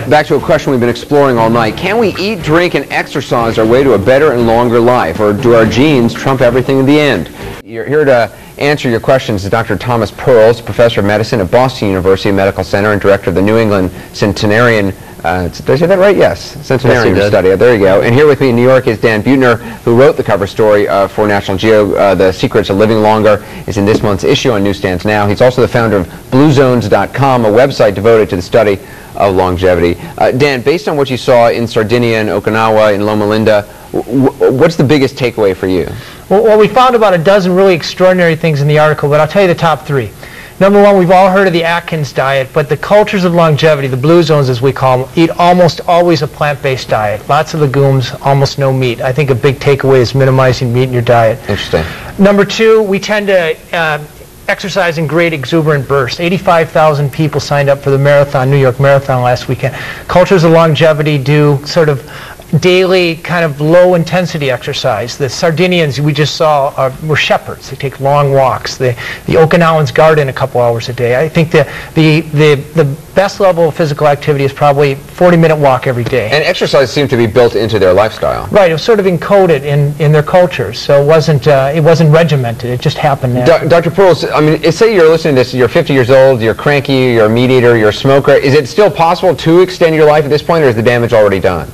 Back to a question we've been exploring all night. Can we eat, drink, and exercise our way to a better and longer life, or do our genes trump everything in the end? You're here to answer your questions is Dr. Thomas Perls, professor of medicine at Boston University Medical Center and director of the New England Centenarian did I say that right? Yes. Centenarian study. There you go. And here with me in New York is Dan Buettner, who wrote the cover story for National Geo. The Secrets of Living Longer is in this month's issue on newsstands now. He's also the founder of BlueZones.com, a website devoted to the study of longevity. Dan, based on what you saw in Sardinia and Okinawa and Loma Linda, what's the biggest takeaway for you? Well, we found about a dozen really extraordinary things in the article, but I'll tell you the top three. Number one, we've all heard of the Atkins diet, but the cultures of longevity, the blue zones as we call them, eat almost always a plant-based diet. Lots of legumes, almost no meat. I think a big takeaway is minimizing meat in your diet. Interesting. Number two, we tend to exercise in great exuberant bursts. 85,000 people signed up for the marathon, New York Marathon last weekend. Cultures of longevity do sort of daily kind of low intensity exercise. The Sardinians we just saw were shepherds. They take long walks. The Okinawans garden a couple hours a day. I think the best level of physical activity is probably 40-minute walk every day. And exercise seemed to be built into their lifestyle. Right. It was sort of encoded in their cultures. So it wasn't regimented. It just happened naturally. Dr. Perls, I mean, say you're listening to this, you're 50 years old, you're cranky, you're a meat eater, you're a smoker. Is it still possible to extend your life at this point, or is the damage already done?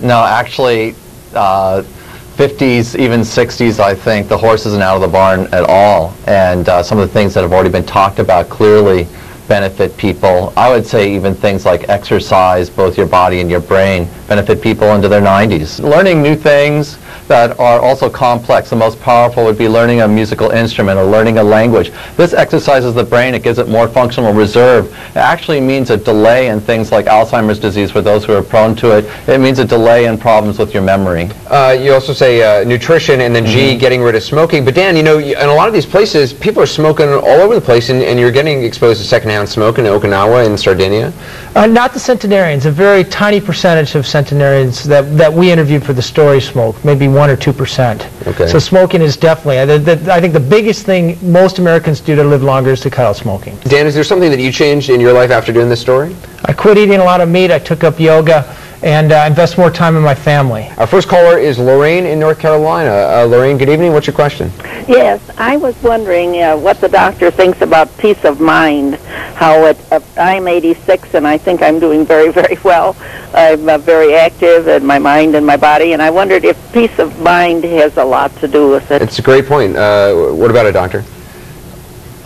No, actually, 50s, even 60s, I think, the horse isn't out of the barn at all. And some of the things that have already been talked about clearly benefit people. I would say even things like exercise, both your body and your brain, benefit people into their 90s. Learning new things that are also complex. The most powerful would be learning a musical instrument or learning a language. This exercises the brain. It gives it more functional reserve. It actually means a delay in things like Alzheimer's disease for those who are prone to it. It means a delay in problems with your memory. You also say nutrition and then G, getting rid of smoking. But Dan, you know, in a lot of these places, people are smoking all over the place, and you're getting exposed to secondhand smoke in Okinawa and Sardinia? Not the centenarians. A very tiny percentage of centenarians that we interviewed for the story smoke, maybe 1 or 2%. Okay. So smoking is definitely, I think the biggest thing most Americans do to live longer is to cut out smoking. Dan, is there something that you changed in your life after doing this story? I quit eating a lot of meat. I took up yoga and invest more time in my family. Our first caller is Lorraine in North Carolina. Lorraine, good evening. What's your question? Yes, I was wondering what the doctor thinks about peace of mind. How I'm 86 and I think I'm doing very, very well. I'm very active in my mind and my body, and I wondered if peace of mind has a lot to do with it. It's a great point. What about it, doctor?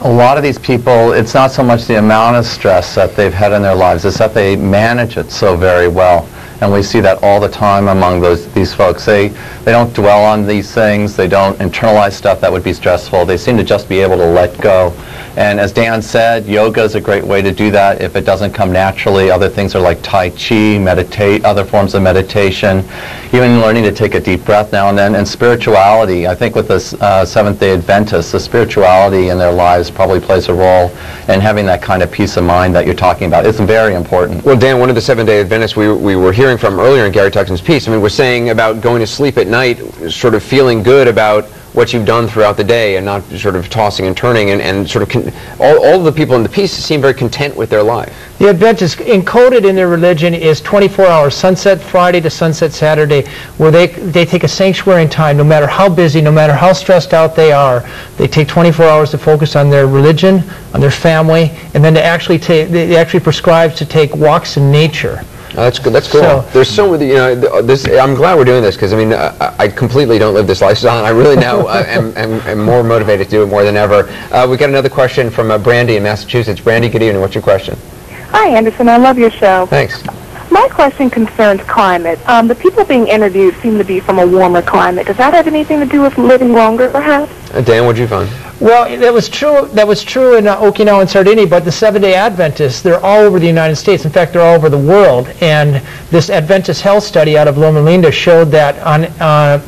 A lot of these people, it's not so much the amount of stress that they've had in their lives, it's that they manage it so very well. And we see that all the time among these folks. They don't dwell on these things. They don't internalize stuff that would be stressful. They seem to just be able to let go. And as Dan said, yoga is a great way to do that if it doesn't come naturally. Other things are like Tai Chi, meditate, other forms of meditation, even learning to take a deep breath now and then. And spirituality, I think with the Seventh-day Adventists, the spirituality in their lives probably plays a role in having that kind of peace of mind that you're talking about. It's very important. Well, Dan, one of the Seventh-day Adventists we were hearing from earlier in Gary Tuckson's piece, I mean, we're saying about going to sleep at night, sort of feeling good about what you've done throughout the day and not sort of tossing and turning, and sort of all the people in the piece seem very content with their life. The Adventists, encoded in their religion is 24 hours, sunset Friday to sunset Saturday, where they take a sanctuary in time, no matter how busy, no matter how stressed out they are. They take 24 hours to focus on their religion, on their family, and then they actually prescribe to take walks in nature. That's good. That's cool. So, there's so many, you know, I'm glad we're doing this, because I mean, I completely don't live this lifestyle, and I really now am more motivated to do it more than ever. We got another question from Brandy in Massachusetts. Brandy, good evening. What's your question? Hi, Anderson. I love your show. Thanks. My question concerns climate. The people being interviewed seem to be from a warmer climate. Does that have anything to do with living longer, perhaps? Dan, what'd you find? Well, that was true in Okinawa and Sardinia, but the Seventh-day Adventists, they're all over the United States. In fact, they're all over the world. And this Adventist health study out of Loma Linda showed that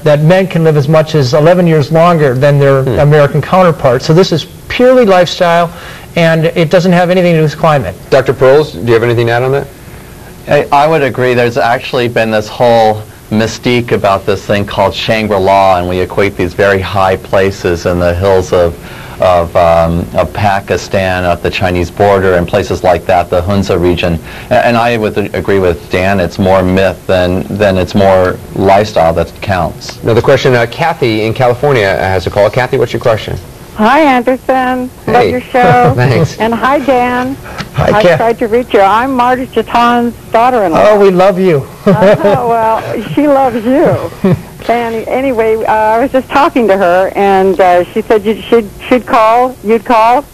that men can live as much as 11 years longer than their American counterparts. So this is purely lifestyle, and it doesn't have anything to do with climate. Dr. Perls, do you have anything to add on that? I would agree. There's actually been this whole mystique about this thing called Shangri-La, and we equate these very high places in the hills of of Pakistan, of the Chinese border, and places like that, the Hunza region. And I would agree with Dan, it's more myth than it's more lifestyle that counts. Another question, Kathy in California has a call. Kathy, what's your question? Hi, Anderson. Hey. Love your show. Thanks. And hi, Dan. Hi, I Kat. tried to reach you. I'm Marty Jatan's daughter-in-law. Oh, we love you. Well, she loves you. And anyway, I was just talking to her, and she said she'd call, you'd call.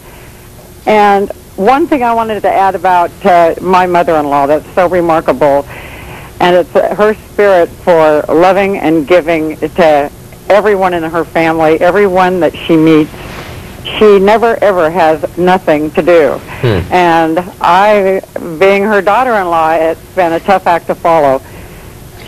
And one thing I wanted to add about my mother-in-law that's so remarkable, and it's her spirit for loving and giving to everyone in her family, everyone that she meets. She never, ever has nothing to do. And I, being her daughter-in-law, it's been a tough act to follow.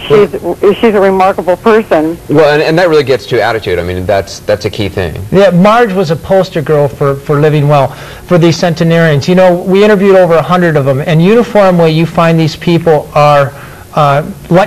She's a remarkable person. Well, and that really gets to attitude. I mean, that's a key thing. Yeah, Marge was a poster girl for living well for these centenarians. You know, we interviewed over 100 of them, and uniformly you find these people are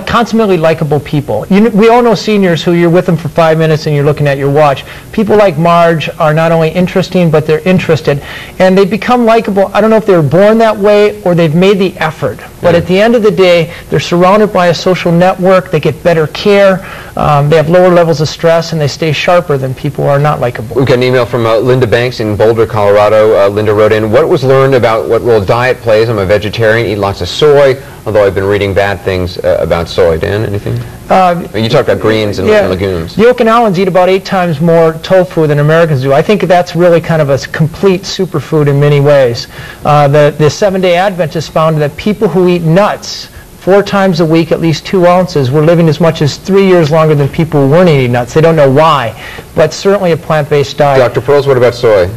consummately likable people. We all know seniors who you're with them for 5 minutes and you're looking at your watch. People like Marge are not only interesting, but they're interested. And they become likable. I don't know if they were born that way or they've made the effort. But at the end of the day, they're surrounded by a social network. They get better care. They have lower levels of stress, and they stay sharper than people who are not likable. We've got an email from Linda Banks in Boulder, Colorado. Linda wrote in, what was learned about what role diet plays? I'm a vegetarian, eat lots of soy, although I've been reading bad things about soy. Dan, anything? You talked about greens and legumes. The Okinawans eat about 8 times more tofu than Americans do. I think that's really kind of a complete superfood in many ways. The Seventh-day Adventists found that people who eat nuts 4 times a week, at least 2 ounces, were living as much as 3 years longer than people who weren't eating nuts. They don't know why, but certainly a plant-based diet. Dr. Pearls, what about soy?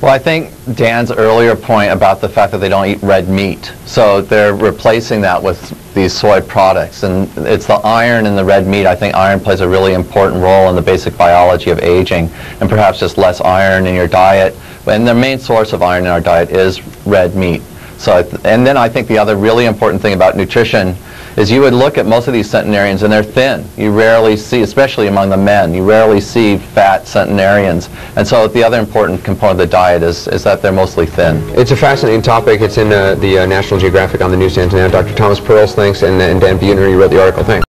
Well, I think Dan's earlier point about the fact that they don't eat red meat, so they're replacing that with these soy products, and it's the iron in the red meat. I think iron plays a really important role in the basic biology of aging, and perhaps just less iron in your diet. And the main source of iron in our diet is red meat. So, and then I think the other really important thing about nutrition is you would look at most of these centenarians and they're thin. You rarely see, especially among the men, you rarely see fat centenarians. And so the other important component of the diet is that they're mostly thin. It's a fascinating topic. It's in the National Geographic on the newsstand now. Dr. Thomas Pearls, thanks, and Dan Buhner, you wrote the article. Thanks.